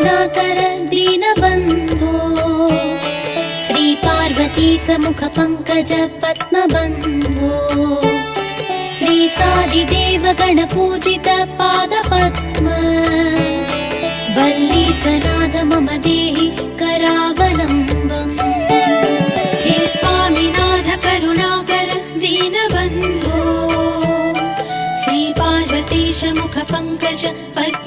करुणाकर दीनबन्धो श्री पार्वती समुख पंकज पद्मबन्धो श्री सादिदेव गणपूजित पादपद्म वल्ली सनाद मम देहि करावलम्बम्। हे स्वामिनाथ करुणाकर दीनबन्धो श्री पार्वतीश मुख पंकज पद्म